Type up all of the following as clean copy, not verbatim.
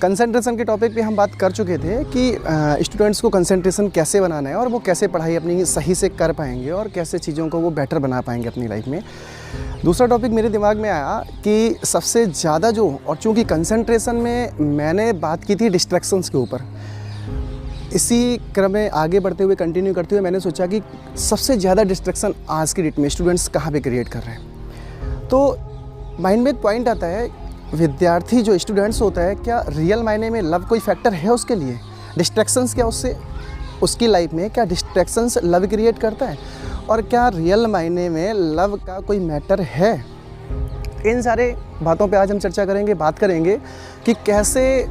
Concentration के topic पे हम बात कर चुके थे कि स्टूडेंट्स को कंसंट्रेशन कैसे बनाना है और वो कैसे पढ़ाई अपनी सही से कर पाएंगे और कैसे चीज़ों को वो बेटर बना पाएंगे अपनी लाइफ में। दूसरा टॉपिक मेरे दिमाग में आया कि सबसे ज़्यादा जो, और चूँकि कंसंट्रेशन में मैंने बात की थी डिस्ट्रैक्शंस के ऊपर, इसी क्रम में आगे बढ़ते हुए कंटिन्यू करते हुए मैंने सोचा कि सबसे ज़्यादा डिस्ट्रैक्शन आज की डेट में स्टूडेंट्स कहाँ पे क्रिएट कर रहे हैं। तो माइंड में एक पॉइंट आता है, विद्यार्थी जो स्टूडेंट्स होता है, क्या रियल मायने में लव कोई फैक्टर है उसके लिए? डिस्ट्रैक्शंस क्या उससे उसकी लाइफ में क्या डिस्ट्रैक्शंस लव क्रिएट करता है? और क्या रियल मायने में लव का कोई मैटर है? इन सारे बातों पे आज हम चर्चा करेंगे, बात करेंगे कि कैसे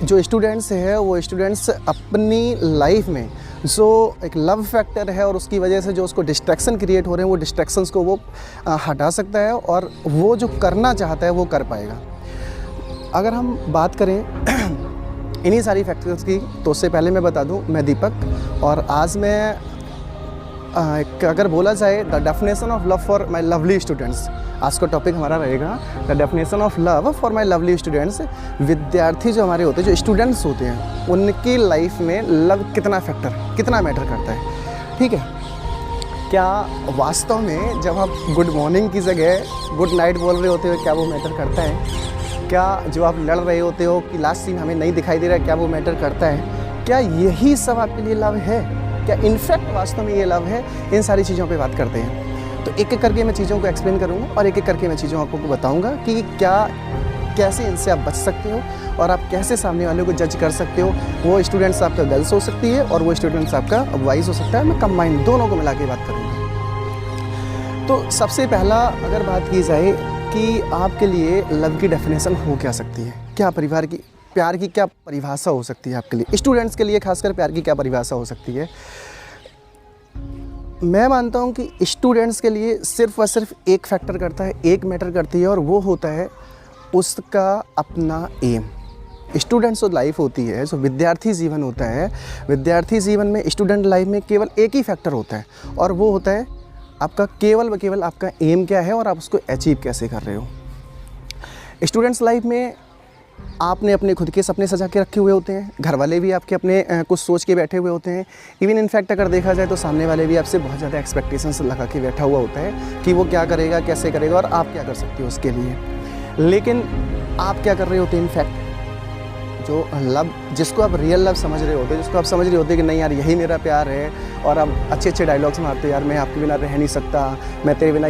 जो स्टूडेंट्स है वो स्टूडेंट्स अपनी लाइफ में जो एक लव फैक्टर है और उसकी वजह से जो उसको डिस्ट्रैक्शन क्रिएट हो रहे हैं वो डिस्ट्रैक्शंस को वो हटा सकता है और वो जो करना चाहता है वो कर पाएगा। अगर हम बात करें इन्हीं सारी फैक्टर्स की, तो उससे पहले मैं बता दूं, मैं दीपक, और आज मैं अगर बोला जाए the definition of love for my lovely students, आज का टॉपिक हमारा रहेगा the definition of love for my lovely students. विद्यार्थी जो हमारे होते हैं, जो स्टूडेंट्स होते हैं, उनकी लाइफ में लव कितना मैटर करता है। ठीक है, क्या वास्तव में जब आप गुड मॉर्निंग की जगह गुड नाइट बोल रहे होते हो, क्या वो मैटर करता है? क्या जो आप लड़ रहे होते हो कि लास्ट सीन हमें नहीं दिखाई दे रहा है, क्या वो मैटर करता है? क्या यही सब आपके लिए लव है? क्या इनफैक्ट वास्तव में ये लव है? इन सारी चीज़ों पे बात करते हैं। तो एक एक करके मैं चीज़ों को एक्सप्लेन करूँगा और एक एक करके मैं चीज़ों आपको बताऊँगा कि कैसे इनसे आप बच सकते हो और आप कैसे सामने वाले को जज कर सकते हो। वो स्टूडेंट्स आपका गर्ल्स हो सकती है और वो स्टूडेंट्स आपका बॉयज़ हो सकता है। मैं कंबाइन दोनों को मिला के बात करूँगा। तो सबसे पहला अगर बात की जाए कि आपके लिए लव की डेफिनेशन हो क्या सकती है, क्या प्यार की क्या परिभाषा हो सकती है आपके लिए, स्टूडेंट्स के लिए खासकर प्यार की क्या परिभाषा हो सकती है? मैं मानता हूं कि स्टूडेंट्स के लिए सिर्फ और सिर्फ एक फैक्टर करता है, एक मैटर करती है, और वो होता है उसका अपना एम। स्टूडेंट्स जो लाइफ होती है, जो विद्यार्थी जीवन होता है, विद्यार्थी जीवन में स्टूडेंट लाइफ में केवल एक ही फैक्टर होता है और वो होता है आपका केवल व केवल आपका एम क्या है और आप उसको अचीव कैसे कर रहे हो। स्टूडेंट्स लाइफ में आपने अपने खुद के सपने सजा के रखे हुए होते हैं, घर वाले भी आपके अपने कुछ सोच के बैठे हुए होते हैं। इवन इनफैक्ट अगर देखा जाए तो सामने वाले भी आपसे बहुत ज़्यादा एक्सपेक्टेशंस लगा के बैठा हुआ होता है कि वो क्या करेगा, कैसे करेगा और आप क्या कर सकते हो उसके लिए। लेकिन आप क्या कर रहे होते हैं? इनफैक्ट जो लव, जिसको आप रियल लव समझ रहे होते, जिसको आप समझ रहे होते कि नहीं यार यही मेरा प्यार है, और आप अच्छे अच्छे डायलॉग्स मारते हो, यार मैं आपके बिना रह नहीं सकता, मैं तेरे बिना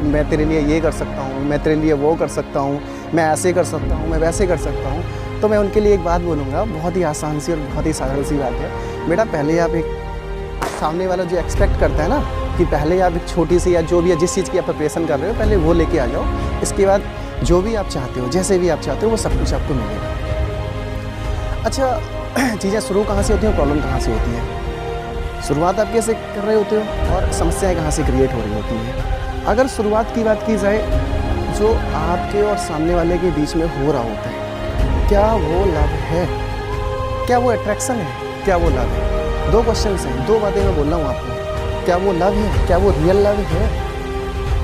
मैं तेरे लिए ये कर सकता हूँ, मैं तेरे लिए वो कर सकता हूँ, मैं ऐसे कर सकता हूँ, मैं वैसे कर सकता हूँ। तो मैं उनके लिए एक बात बोलूँगा, बहुत ही आसान सी और बहुत ही साधारण सी बात है। बेटा, पहले आप एक सामने वाला जो एक्सपेक्ट करता है ना कि पहले आप एक छोटी सी या जो भी है जिस चीज़ की आप प्रिपरेशन कर रहे हो, पहले वो लेके आ जाओ। इसके बाद जो भी आप चाहते हो, जैसे भी आप चाहते हो, वो सब कुछ आपको मिलेगा। अच्छा, चीज़ें शुरू कहाँ से होती हैं, प्रॉब्लम कहाँ से होती है? शुरुआत आप कैसे कर रहे होते हो और समस्याएं कहाँ से क्रिएट हो रही होती हैं? अगर शुरुआत की बात की जाए, जो आपके और सामने वाले के बीच में हो रहा होता है, क्या वो लव है? क्या वो अट्रैक्शन है? क्या वो लव है? दो क्वेश्चन हैं, दो बातें मैं बोल रहा हूँ आपको। क्या वो लव है? क्या वो रियल लव है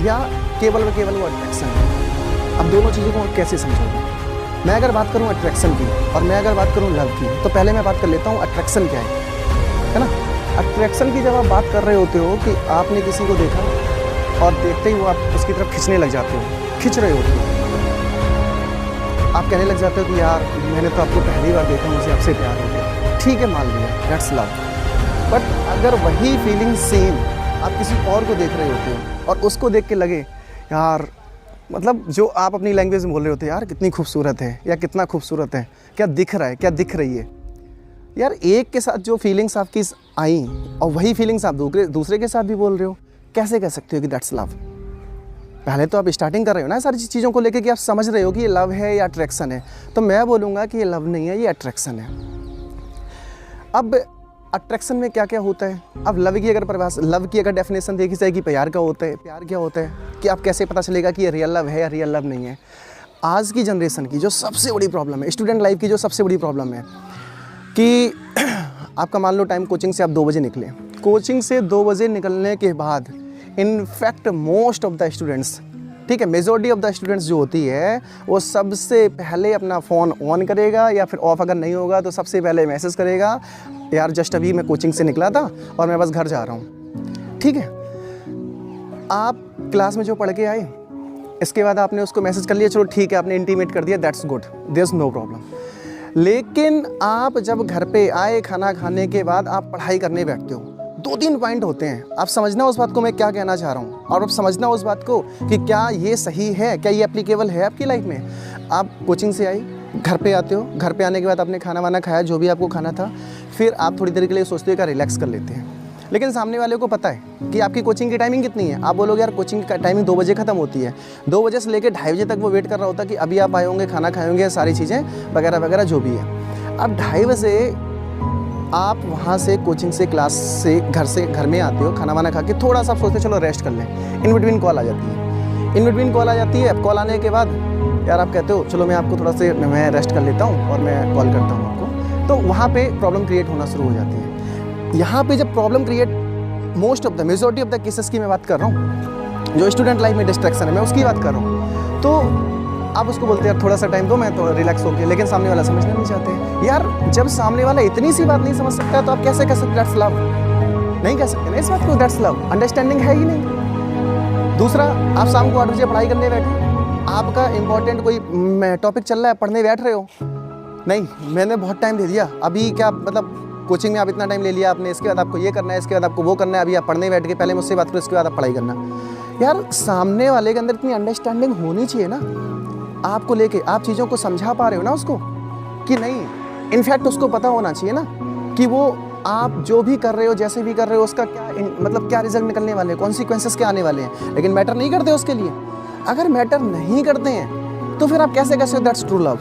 या केवल व केवल वो अट्रैक्शन है? अब दोनों चीज़ों को कैसे समझोगे? मैं अगर बात करूं अट्रैक्शन की और मैं अगर बात करूं लव की, तो पहले मैं बात कर लेता हूं अट्रैक्शन क्या है ना। अट्रैक्शन की जब आप बात कर रहे होते हो कि आपने किसी को देखा और देखते ही वो आप उसकी तरफ खिंचने लग जाते हो, खिंच रहे होते हो, आप कहने लग जाते हो कि यार मैंने तो आपको पहली बार देखा, मुझे आपसे प्यार हो गया। ठीक है, मान लिया, दैट्स लव। बट अगर वही फीलिंग सेम आप किसी और को देख रहे होते हो और उसको देख के लगे यार, मतलब जो आप अपनी लैंग्वेज में बोल रहे होते हैं, यार कितनी खूबसूरत है या कितना खूबसूरत है, क्या दिख रहा है, क्या दिख रही है, यार एक के साथ जो फीलिंग्स आपकी आई और वही फीलिंग्स आप दूसरे के साथ भी बोल रहे हो, कैसे कह सकते हो कि दैट्स लव? पहले तो आप स्टार्टिंग कर रहे हो ना सारी चीज़ों को लेके कि आप समझ रहे हो कि ये लव है या अट्रैक्शन है। तो मैं बोलूँगा कि ये लव नहीं है, ये अट्रैक्शन है। अब अट्रैक्शन में क्या क्या होता है? अब लव की अगर डेफिनेशन देखी जाएगी, प्यार का होता है। प्यार क्या होता है कि आप कैसे पता चलेगा कि ये रियल लव है या रियल लव नहीं है? आज की जनरेशन की जो सबसे बड़ी प्रॉब्लम है, स्टूडेंट लाइफ की जो सबसे बड़ी प्रॉब्लम है कि आपका मान लो टाइम कोचिंग से आप 2 बजे निकले, कोचिंग से 2 बजे निकलने के बाद in fact most of the students ठीक है। मेजॉरिटी ऑफ द स्टूडेंट्स जो होती है वो सबसे पहले अपना फ़ोन ऑन करेगा, या फिर ऑफ अगर नहीं होगा तो सबसे पहले मैसेज करेगा, यार जस्ट अभी मैं कोचिंग से निकला था और मैं बस घर जा रहा हूँ। ठीक है, आप क्लास में जो पढ़ के आए, इसके बाद आपने उसको मैसेज कर लिया, चलो ठीक है, आपने इंटीमेट कर दिया, that's good, there is no problem. लेकिन आप जब घर पे आए खाना खाने के बाद आप पढ़ाई करने बैठते हो, 2-3 पॉइंट होते हैं, आप समझना उस बात को मैं क्या कहना चाह रहा हूँ, और आप समझना उस बात को कि क्या ये सही है, क्या ये एप्लीकेबल है आपकी लाइफ में। आप कोचिंग से आई, घर पे आते हो, घर पे आने के बाद आपने खाना वाना खाया, जो भी आपको खाना था, फिर आप थोड़ी देर के लिए सोचते हो कि रिलैक्स कर लेते हैं। लेकिन सामने वाले को पता है कि आपकी कोचिंग की टाइमिंग कितनी है। आप बोलोगे यार कोचिंग की टाइमिंग 2 बजे ख़त्म होती है, 2 बजे से लेकर 2:30 बजे तक वो वेट कर रहा होता है कि अभी आप आए होंगे, खाना खाए होंगे, सारी चीज़ें वगैरह वगैरह जो भी है। अब 2:30 बजे आप वहाँ से कोचिंग से क्लास से घर में आते हो, खाना वाना खा के थोड़ा सा सोचते चलो रेस्ट कर लें, इन बिटवीन कॉल आ जाती है। इन बिटवीन कॉल आ जाती है, कॉल आने के बाद यार आप कहते हो चलो मैं आपको थोड़ा से मैं रेस्ट कर लेता हूँ और मैं कॉल करता हूँ आपको, तो वहाँ पे प्रॉब्लम क्रिएट होना शुरू हो जाती है। यहाँ पे जब problem create, most of the majority of the cases की मैं बात कर रहा हूँ, जो स्टूडेंट लाइफ में डिस्ट्रैक्शन है मैं उसकी बात कर रहा हूँ, तो आप उसको बोलते हैं यार थोड़ा सा टाइम दो, मैं तो रिलैक्स हो गया, लेकिन सामने वाला समझना नहीं चाहते। यार जब सामने वाला इतनी सी बात नहीं समझ सकता तो आप कैसे कह सकते दैट्स लव? नहीं कह सकते ना इस बात को, दैट्स लव, अंडरस्टैंडिंग है ही नहीं। दूसरा, आप शाम को 8 बजे पढ़ाई करने बैठे, आपका इंपॉर्टेंट कोई टॉपिक चल रहा है, पढ़ने बैठ रहे हो, नहीं मैंने बहुत टाइम दे दिया, अभी क्या मतलब कोचिंग में आप इतना टाइम ले लिया आपने, इसके बाद आपको ये करना है, इसके बाद आपको वो करना है, अभी आप पढ़ने बैठ के पहले मुझसे बात करो, इसके बाद आप पढ़ाई करना। यार सामने वाले के अंदर इतनी अंडरस्टैंडिंग होनी चाहिए ना आपको लेके, आप चीज़ों को समझा पा रहे हो ना उसको कि नहीं। इनफैक्ट उसको पता होना चाहिए ना कि वो आप जो भी कर रहे हो, जैसे भी कर रहे हो, उसका क्या मतलब क्या रिजल्ट निकलने वाले हैं, कॉन्सिक्वेंसेस क्या आने वाले हैं। लेकिन मैटर नहीं करते उसके लिए। अगर मैटर नहीं करते हैं तो फिर आप कैसे कह सकते हो दैट्स ट्रू लव?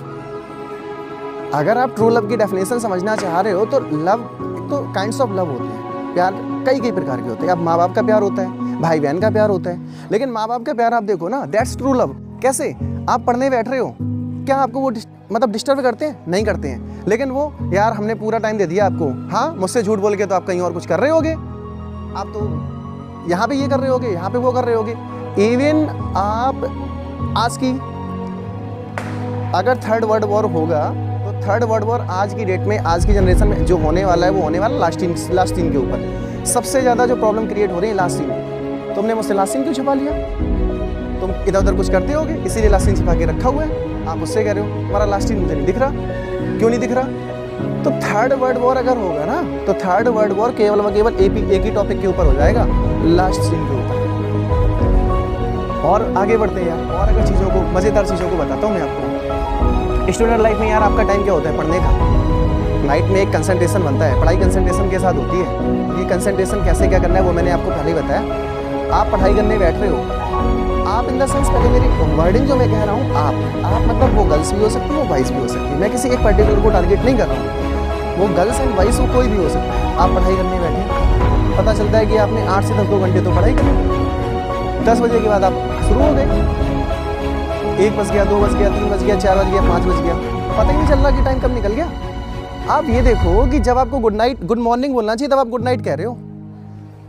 अगर आप ट्रू लव की डेफिनेशन समझना चाह रहे हो तो लव तो काइंड्स ऑफ लव होते हैं, प्यार कई प्रकार के होते हैं। अब माँ बाप का प्यार होता है, भाई बहन का प्यार होता है, लेकिन माँ बाप का प्यार आप देखो ना, दैट्स ट्रू लव। कैसे? आप पढ़ने बैठ रहे हो, क्या आपको वो मतलब डिस्टर्ब करते हैं? नहीं करते हैं, लेकिन वो यार हमने पूरा टाइम दे दिया आपको, हाँ मुझसे झूठ बोल के तो आप कहीं और कुछ कर रहे होगे, आप तो यहाँ पे ये कर रहे होगे, यहाँ पे वो कर रहे होगे। इवन आप आज की अगर थर्ड वर्ल्ड वॉर होगा तो थर्ड वर्ल्ड वॉर आज की डेट में, आज की जनरेशन में जो होने वाला है वो होने वाला लास्ट सीन के ऊपर। सबसे ज़्यादा जो प्रॉब्लम क्रिएट हो रही है लास्ट सीन। तुमने मुझसे लास्ट सीन क्यों छुपा लिया? तुम इधर उधर कुछ करते होगे इसीलिए लास्ट सीन छिपा के रखा हुआ है। आप उससे कह रहे हो हमारा लास्ट सीन मुझे नहीं दिख रहा, क्यों नहीं दिख रहा? तो थर्ड वर्ल्ड वॉर अगर होगा ना तो थर्ड वर्ल्ड वॉर केवल व केवल एक ही टॉपिक के ऊपर हो जाएगा, लास्ट सीन के ऊपर। और आगे बढ़ते हैं यार, और अगर चीज़ों को, मज़ेदार चीज़ों को बताता हूँ मैं आपको। स्टूडेंट लाइफ में यार आपका टाइम क्या होता है? पढ़ने का। नाइट में एक कंसंट्रेशन बनता है, पढ़ाई कंसंट्रेशन के साथ होती है। ये कंसंट्रेशन कैसे क्या करना है वो मैंने आपको पहले ही बताया। आप पढ़ाई करने बैठ रहे हो, आप इन द सेंस, पहले मेरी वर्डिंग जो मैं कह रहा हूँ, आप मतलब वो गर्ल्स भी हो सकती है, वो बॉयज़ भी हो सकती है, मैं किसी एक पर्टिकुलर को टारगेट नहीं कर रहा हूँ, वो गर्ल्स एंड बॉयज़ को कोई भी हो सकता है। आप पढ़ाई करने बैठे, पता चलता है कि आपने 8 से 10 2 घंटे तो पढ़ाई करी, 10 बजे के बाद आप शुरू हो गए, 1 बज गया, 2 बज गया, 3 बज गया, 4 बज गया, 5 बज गया, पता ही नहीं चल रहा कि टाइम कब निकल गया। आप ये देखो कि जब आपको गुड नाइट, गुड मॉर्निंग बोलना चाहिए, तब आप गुड नाइट कह रहे हो।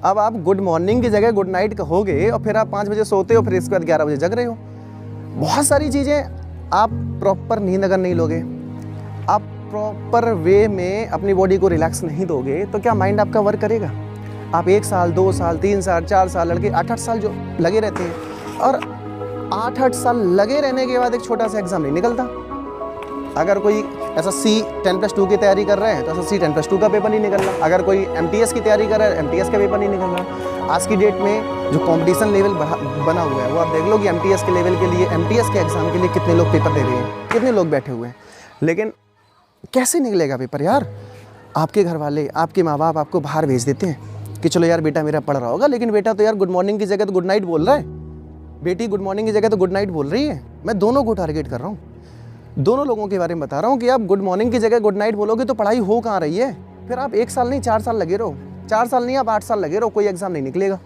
अब आप गुड मॉर्निंग की जगह गुड नाइट कहोगे और फिर आप 5 बजे सोते हो, फिर इसके बाद 11 बजे जग रहे हो। बहुत सारी चीज़ें आप प्रॉपर नींद अगर नहीं लोगे, आप प्रॉपर वे में अपनी बॉडी को रिलैक्स नहीं दोगे, तो क्या माइंड आपका वर्क करेगा? आप 1 साल, 2 साल, 3 साल, 4 साल, लड़के 8-8 साल जो लगे रहते हैं, और 8-8 साल लगे रहने के बाद एक छोटा सा एग्ज़ाम नहीं निकलता। अगर कोई SSC 10+2 की तैयारी कर रहे हैं तो SSC 10+2 का पेपर नहीं निकल रहा। अगर कोई MTS की तैयारी कर रहा है, MTS का पेपर नहीं निकल रहा। आज की डेट में जो कंपटीशन लेवल बना हुआ है वो आप देख लो कि MTS के लेवल के लिए, MTS के एग्ज़ाम के लिए कितने लोग पेपर दे रहे हैं, कितने लोग बैठे हुए हैं। लेकिन कैसे निकलेगा पेपर यार? आपके घर वाले, आपके माँ बाप आपको बाहर भेज देते हैं कि चलो यार बेटा मेरा पढ़ रहा होगा, लेकिन बेटा तो यार गुड मॉर्निंग की जगह तो गुड नाइट बोल रहा है, बेटी गुड मॉर्निंग की जगह तो गुड नाइट बोल रही है। मैं दोनों को टारगेट कर रहा हूँ, दोनों लोगों के बारे में बता रहा हूँ कि आप गुड मॉर्निंग की जगह गुड नाइट बोलोगे तो पढ़ाई हो कहाँ रही है? फिर आप 1 साल नहीं 4 साल लगे रहो, 4 साल नहीं आप 8 साल लगे रहो, कोई एग्ज़ाम नहीं निकलेगा।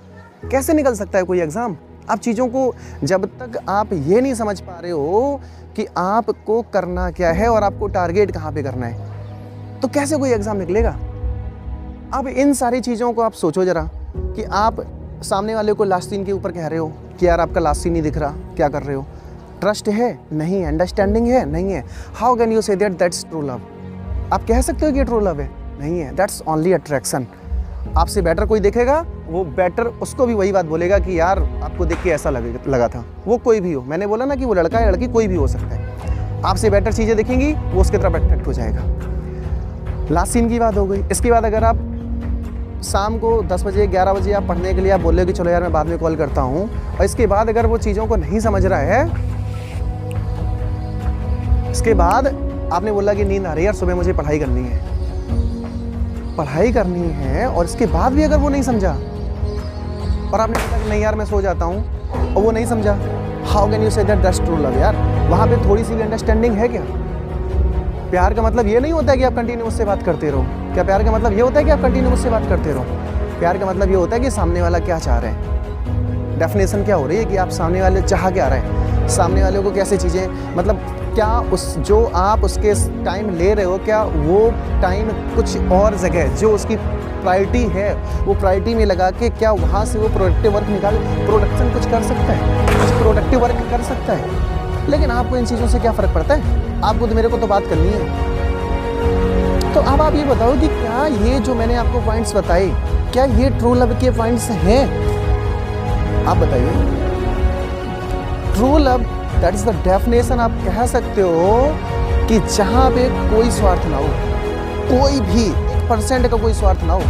कैसे निकल सकता है कोई एग्ज़ाम? आप चीज़ों को जब तक आप ये नहीं समझ पा रहे हो कि आपको करना क्या है और आपको टारगेट कहाँ पे करना है, तो कैसे कोई एग्ज़ाम निकलेगा? अब इन सारी चीज़ों को आप सोचो ज़रा कि आप सामने वाले को लास्ट सीन के ऊपर कह रहे हो, कि यार आपका लास्ट सीन नहीं दिख रहा, क्या कर रहे हो? ट्रस्ट है? नहीं है। अंडरस्टैंडिंग है? नहीं है। How can you say that that's true love? आप कह सकते हो कि ये ट्रू लव है? नहीं है। That's only attraction. आपसे बेटर कोई देखेगा, वो बेटर उसको भी वही बात बोलेगा कि यार आपको देख के ऐसा लगा था। वो कोई भी हो, मैंने बोला ना कि वो लड़का या लड़की कोई भी हो सकता है। आपसे बेटर चीज़ें दिखेंगी, वो उसकी तरफ अट्रैक्ट हो जाएगा। लास्ट सीन की बात हो गई। इसके बाद अगर आप शाम को 10 बजे 11 बजे आप पढ़ने के लिए आप बोल रहे हो कि चलो यार मैं बाद में कॉल करता हूँ, और इसके बाद अगर वो चीज़ों को नहीं समझ रहा है, इसके बाद आपने बोला कि नींद आ रही है यार, सुबह मुझे पढ़ाई करनी है, और इसके बाद भी अगर वो नहीं समझा और आपने बोला कि नहीं यार मैं सो जाता हूँ, और वो नहीं समझा, how can you say that that's true love? यार वहाँ पे थोड़ी सी भी अंडरस्टैंडिंग है क्या? प्यार का मतलब ये नहीं होता है कि आप कंटिन्यू मुझसे बात करते रहो। क्या प्यार का मतलब ये होता है कि आप कंटिन्यू मुझसे बात करते रहो? प्यार का मतलब ये होता है कि सामने वाला क्या चाह रहे हैं। डेफिनेशन क्या हो रही है कि आप सामने वाले चाह क्या रहे हैं, सामने वाले को कैसे चीज़ें, मतलब क्या उस जो आप उसके टाइम ले रहे हो, क्या वो टाइम कुछ और जगह जो उसकी प्रायोरिटी है वो प्रायोरिटी में लगा के क्या वहाँ से वो प्रोडक्टिव वर्क निकाल, प्रोडक्शन कुछ कर सकता है, कुछ प्रोडक्टिव वर्क कर सकता है। लेकिन आपको इन चीज़ों से क्या फ़र्क पड़ता है? आपको तो, मेरे को तो बात करनी है। तो अब आप ये बताओ कि क्या ये जो मैंने आपको पॉइंट्स बताए, क्या ये ट्रू लव के पॉइंट्स हैं? आप बताइए। True love that is the definition. आप कह सकते हो कि जहाँ पे कोई स्वार्थ ना हो, कोई भी 1% का कोई स्वार्थ ना हो।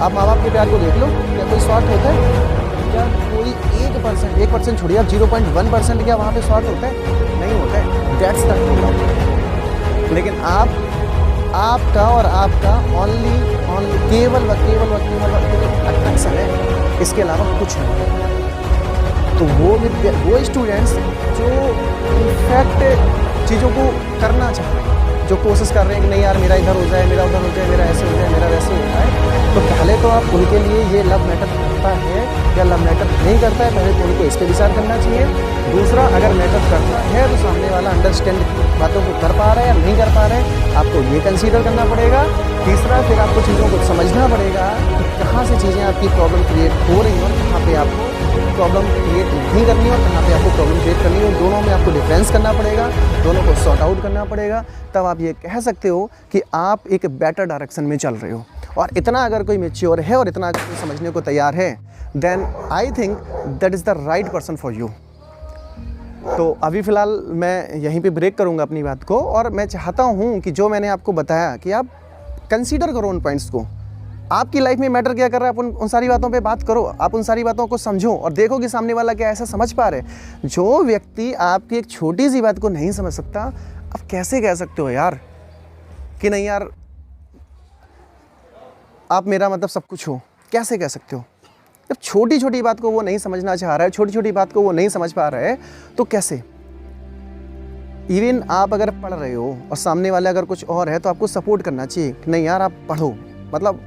आप माँ बाप के प्यार को देख लो, क्या कोई स्वार्थ होता है? क्या कोई 1% छोड़िए, आप 0.1% क्या वहाँ पे स्वार्थ होता है? नहीं होता है। That's the true love. लेकिन आपका और आपका ओनली केवल अट्रैक्शन है, इसके अलावा कुछ नहीं। तो वो स्टूडेंट्स जो इनफैक्ट चीज़ों को करना चाह रहे हैं, जो कोशिश कर रहे हैं कि नहीं यार मेरा इधर हो जाए, मेरा उधर हो जाए, मेरा ऐसे हो जाए, मेरा वैसे हो जाए, तो पहले तो आप उनके लिए ये लव मैटर करता है या लव मैटर नहीं करता है, पहले तो उनको इस पर विचार करना चाहिए। दूसरा, अगर मैटर करता है तो सामने वाला अंडरस्टैंड बातों को कर पा रहा है या नहीं कर पा रहे हैं, आपको ये कंसीडर करना पड़ेगा। तीसरा, फिर आपको चीज़ों को समझना पड़ेगा कि कहाँ से चीज़ें आपकी प्रॉब्लम क्रिएट हो रही हैं और कहाँ पे आपको प्रॉब्लम क्रिएट नहीं करनी है और कहाँ पे आपको प्रॉब्लम क्रिएट करनी है। दोनों में आपको डिफरेंस करना पड़ेगा, दोनों को सॉर्ट आउट करना पड़ेगा। तब आप ये कह सकते हो कि आप एक बेटर डायरेक्शन में चल रहे हो। और इतना अगर कोई मैच्योर है और इतना अगर कोई समझने को तैयार है, then I think that is the right person for you. तो अभी फ़िलहाल मैं यहीं पे ब्रेक करूँगा अपनी बात को, और मैं चाहता हूँ कि जो मैंने आपको बताया कि आप कंसीडर करो उन पॉइंट्स को। आपकी लाइफ में मैटर क्या कर रहा है, आप उन सारी बातों पे बात करो, आप उन सारी बातों को समझो और देखो कि सामने वाला क्या ऐसा समझ पा रहे। जो व्यक्ति आपकी एक छोटी सी बात को नहीं समझ सकता, आप कैसे कह सकते हो यार कि नहीं यार आप मेरा मतलब सब कुछ हो? कैसे कह सकते हो? जब छोटी छोटी बात को वो नहीं समझना चाह रहा है, छोटी छोटी बात को वो नहीं समझ पा रहा है, तो कैसे? इवन आप अगर पढ़ रहे हो और सामने वाले अगर कुछ और है तो आपको सपोर्ट करना चाहिए कि नहीं यार आप पढ़ो, मतलब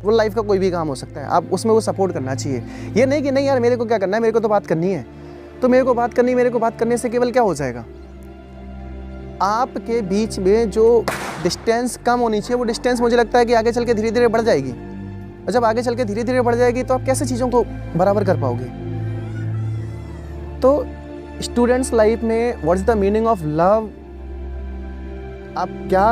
वो लाइफ का कोई भी काम हो सकता है, आप उसमें वो सपोर्ट करना चाहिए। ये नहीं कि नहीं यार मेरे को क्या करना है, मेरे को तो बात करनी है, तो मेरे को बात करने से केवल क्या हो जाएगा? आपके बीच में जो डिस्टेंस कम होनी चाहिए, वो डिस्टेंस मुझे लगता है कि आगे चल के धीरे धीरे बढ़ जाएगी। और जब आगे चल के धीरे धीरे बढ़ जाएगी तो आप कैसे चीज़ों को बराबर कर पाओगे? तो स्टूडेंट्स लाइफ में what is the meaning of love, आप क्या,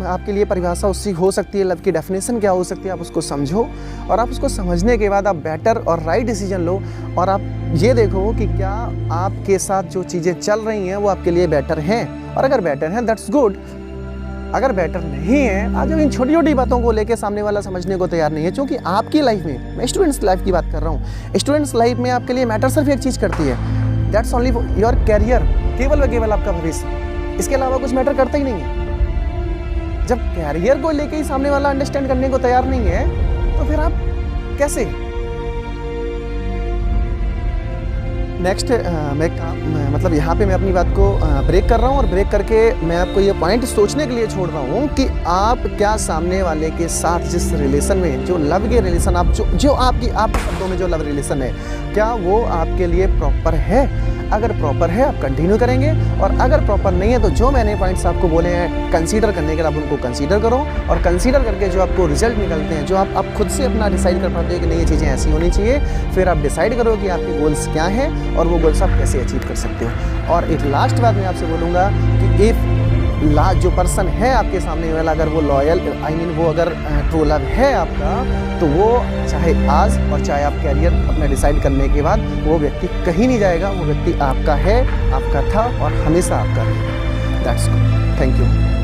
आपके लिए परिभाषा उसकी हो सकती है, लव की डेफिनेशन क्या हो सकती है, आप उसको समझो और आप उसको समझने के बाद आप बेटर और राइट डिसीजन लो। और आप ये देखो कि क्या आपके साथ जो चीज़ें चल रही हैं वो आपके लिए बेटर हैं, और अगर बेटर हैं दैट्स गुड। अगर बेटर नहीं है, आज इन छोटी छोटी बातों को लेकर सामने वाला समझने को तैयार नहीं है, क्योंकि आपकी लाइफ में, मैं स्टूडेंट्स लाइफ की बात कर रहा हूँ, स्टूडेंट्स लाइफ में आपके लिए मैटर सिर्फ एक चीज़ करती है, दैट्स ओनली योर कैरियर, केवल व केवल आपका भविष्य, इसके अलावा कुछ मैटर करता ही नहीं है। जब कैरियर को लेके ही सामने वाला अंडरस्टैंड करने को तैयार नहीं है, तो फिर आप कैसे? नेक्स्ट मतलब यहाँ पे मैं अपनी बात को ब्रेक कर रहा हूँ और ब्रेक करके मैं आपको ये पॉइंट सोचने के लिए छोड़ रहा हूँ कि आप क्या सामने वाले के साथ जिस रिलेशन में, जो लव के रिलेशन आप जो आपके शब्दों में जो लव रिलेशन है, क्या वो आपके लिए प्रॉपर है? अगर प्रॉपर है आप कंटिन्यू करेंगे, और अगर प्रॉपर नहीं है तो जो मैंने पॉइंट्स आपको बोले हैं कंसीडर करने के लिए आप उनको कंसीडर करो, और कंसीडर करके जो आपको रिजल्ट निकलते हैं, जो आप खुद से अपना डिसाइड कर पाते हो कि नहीं ये चीज़ें ऐसी होनी चाहिए, फिर आप डिसाइड करो कि आपके गोल्स क्या हैं और वो गोल्स आप कैसे अचीव कर सकते हो। और एक लास्ट बात मैं आपसे बोलूँगा कि इफ़ जो पर्सन है आपके सामने वाला, अगर वो लॉयल वो अगर ट्रू लव है आपका, तो वो चाहे आज और चाहे आप कैरियर अपना डिसाइड करने के बाद, वो व्यक्ति कहीं नहीं जाएगा, वो व्यक्ति आपका है, आपका था और हमेशा आपका है। That's good. Thank you.